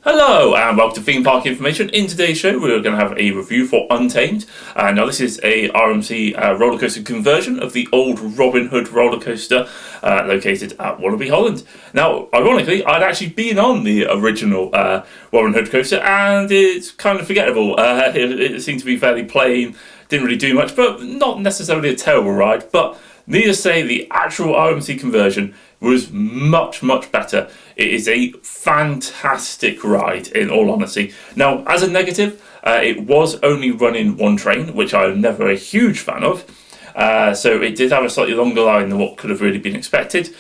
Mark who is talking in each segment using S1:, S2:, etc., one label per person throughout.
S1: Hello and welcome to Theme Park Information. In today's show we're going to have a review for Untamed. Now this is a RMC roller coaster conversion of the old Robin Hood roller coaster located at Wallaby Holland. Now ironically I'd actually been on the original Robin Hood coaster and it's kind of forgettable. It seemed to be fairly plain, didn't really do much, but not necessarily a terrible ride. But needless to say, the actual RMC conversion was much better. It is a fantastic ride, in all honesty. Now, as a negative, it was only running one train, which I'm never a huge fan of. So it did have a slightly longer line than what could have really been expected.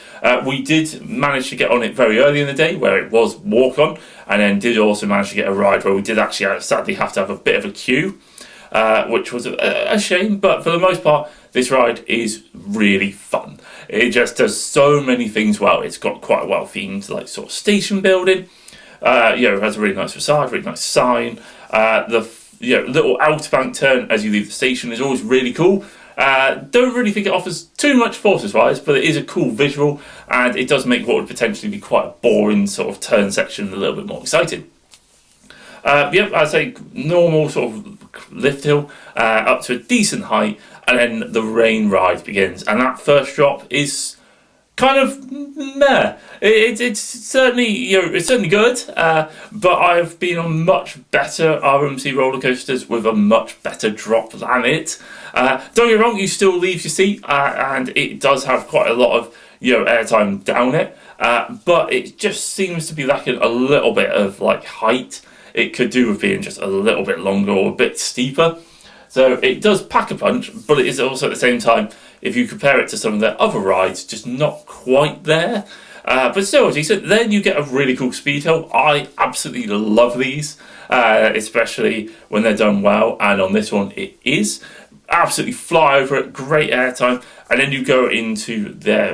S1: We did manage to get on it very early in the day, where it was walk-on, and then did also manage to get a ride where we did actually sadly have to have a bit of a queue, which was a shame, but for the most part, this ride is really fun. It just does so many things well. It's got quite a well themed, like, sort of station building. It has a really nice facade, really nice sign. The little outerbank turn as you leave the station is always really cool. Don't really think it offers too much forces-wise, but it is a cool visual, and it does make what would potentially be quite a boring sort of turn section a little bit more exciting. I'd say normal sort of lift hill up to a decent height, and then the rain ride begins, and that first drop is kind of meh. It's certainly it's certainly good, but I've been on much better RMC roller coasters with a much better drop than it. Don't get me wrong, you still leave your seat, and it does have quite a lot of airtime down it, but it just seems to be lacking a little bit of like height. It could do with being just a little bit longer or a bit steeper. So it does pack a punch, but it is also at the same time, if you compare it to some of their other rides, just not quite there. But still decent. Then you get a really cool speed hill. I absolutely love these, especially when they're done well. And on this one, it is. Absolutely fly over it, great airtime. And then you go into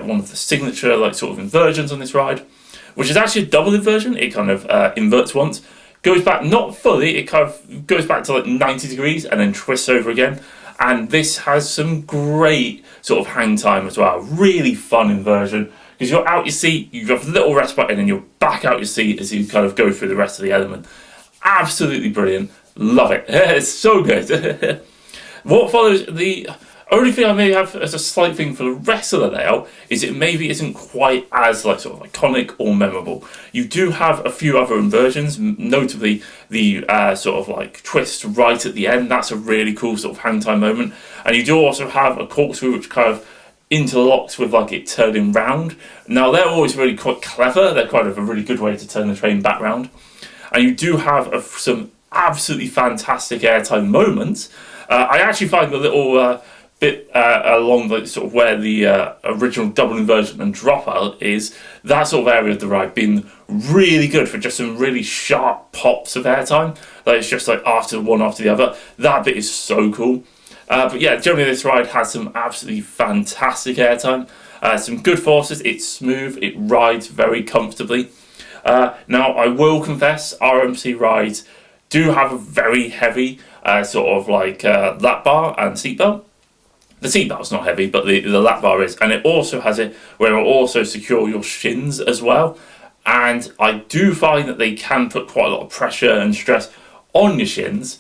S1: one of the signature sort of inversions on this ride, which is actually a double inversion. It kind of inverts once. Goes back, not fully, it kind of goes back to like 90 degrees and then twists over again. And this has some great sort of hang time as well. Really fun inversion, because you're out your seat, you have a little respite, and then you're back out your seat as you kind of go through the rest of the element. Absolutely brilliant. Love it. It's so good. What follows, the only thing I may have as a slight thing for the rest of the layout is it maybe isn't quite as sort of iconic or memorable. You do have a few other inversions, notably the sort of twist right at the end. That's a really cool sort of hang time moment. And you do also have a corkscrew which kind of interlocks with it turning round. Now they're always really quite clever. They're kind of a really good way to turn the train back round. And you do have some absolutely fantastic airtime moments. I actually find the little bit along sort of where the original double inversion and dropout is, that sort of area of the ride being really good for just some really sharp pops of airtime. It's just after one after the other. That bit is so cool. But yeah, generally this ride has some absolutely fantastic airtime. Some good forces. It's smooth. It rides very comfortably. Now I will confess, RMC rides do have a very heavy sort of lap bar and seatbelt. The seatbelt's not heavy, but the lap bar is. And it also has it where it will also secure your shins as well. And I do find that they can put quite a lot of pressure and stress on your shins.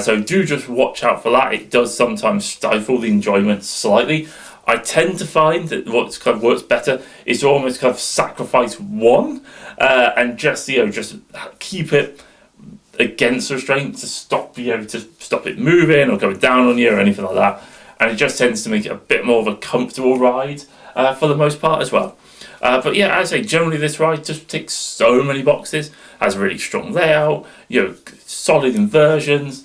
S1: So do just watch out for that. It does sometimes stifle the enjoyment slightly. I tend to find that what kind of works better is to almost kind of sacrifice one and just keep it against restraint to stop it moving or going down on you or anything like that. And it just tends to make it a bit more of a comfortable ride for the most part as well. But yeah, as I say, generally this ride just ticks so many boxes. Has a really strong layout, solid inversions,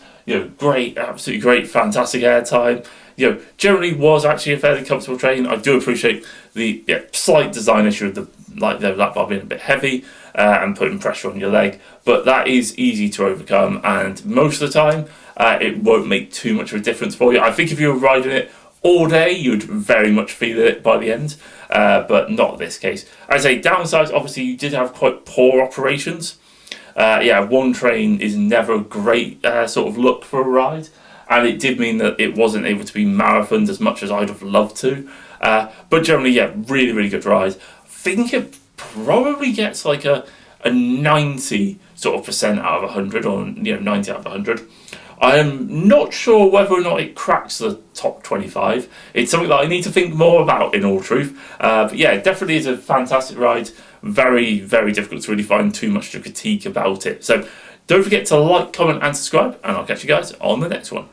S1: great, absolutely great, fantastic airtime. Generally was actually a fairly comfortable train. I do appreciate the slight design issue of the lap bar being a bit heavy and putting pressure on your leg, but that is easy to overcome, and most of the time it won't make too much of a difference for you. I think if you were riding it all day, you'd very much feel it by the end, but not this case. As I say, downsides, obviously you did have quite poor operations. One train is never a great sort of look for a ride, and it did mean that it wasn't able to be marathoned as much as I'd have loved to. But generally, really, really good ride. I think it probably gets a 90 sort of percent out of 100, or 90 out of 100. I am not sure whether or not it cracks the top 25. It's something that I need to think more about, in all truth. But yeah, it definitely is a fantastic ride. Very, very difficult to really find too much to critique about it. So don't forget to like, comment and subscribe, and I'll catch you guys on the next one.